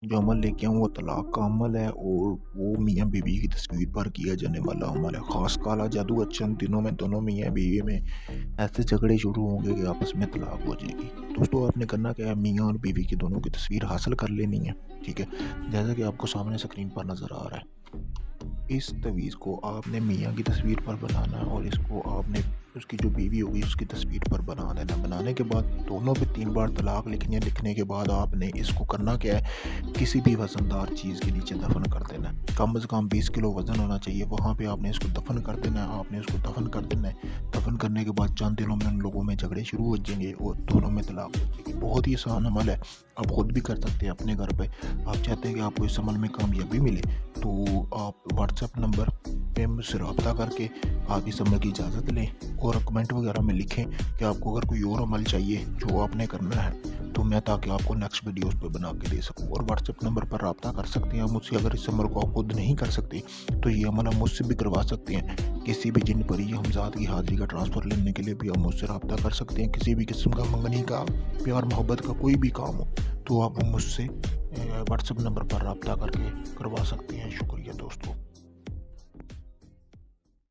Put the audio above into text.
जो अमल लेके आऊँ वो तलाक का अमल है और वो मियाँ बीवी की तस्वीर पर किया जाने वाला अमल है। ख़ास काला जादू है, चंद दिनों में दोनों मियाँ बीवी में ऐसे झगड़े शुरू होंगे कि आपस में तलाक हो जाएगी। दोस्तों आपने करना क्या है, मियाँ और बीवी की दोनों की तस्वीर हासिल कर लेनी है, ठीक है? जैसा कि आपको सामने स्क्रीन पर नज़र आ रहा है। इस तवीज़ को आपने मियाँ की तस्वीर पर बनाना है और इसको आपने उसकी जो बीवी होगी उसकी तस्वीर पर बना देना। बनाने के बाद दोनों पे 3 बार तलाक लिखनी है। लिखने के बाद आपने इसको करना क्या है, किसी भी वज़नदार चीज़ के नीचे दफ़न कर देना है। कम से कम 20 किलो वज़न होना चाहिए, वहाँ पे आपने इसको दफ़न कर देना है। आपने उसको दफ़न कर देना है। दफ़न करने के बाद चंद दिनों में उन लोगों में झगड़े शुरू हो जाएंगे और दोनों में तलाक हो जाएगी। बहुत ही आसान अमल है, आप खुद भी कर सकते हैं अपने घर पे। आप चाहते हैं कि आपको इस अमल में कामयाबी मिले, तो आप व्हाट्सएप नंबर पे मुझसे रब्ता करके आप इस अमल की इजाज़त लें और कमेंट वगैरह में लिखें कि आपको अगर कोई और अमल चाहिए जो आपने करना है, तो मैं ताकि आपको नेक्स्ट वीडियोस पे बना के दे सकूं। और व्हाट्सएप नंबर पर रब्ता कर सकते हैं आप मुझसे। अगर इस अमल को आप खुद नहीं कर सकते तो ये अमल आप मुझसे भी करवा सकते हैं। किसी भी जिन परी हमजाद की हाज़िरी का ट्रांसफ़र लेने के लिए भी आप मुझसे रब्ता कर सकते हैं। किसी भी किस्म का मंगनी का, प्यार मोहब्बत का कोई भी काम हो तो आप वो मुझसे व्हाट्सएप नंबर पर रब्ता करके करवा सकते हैं। शुक्रिया दोस्तों।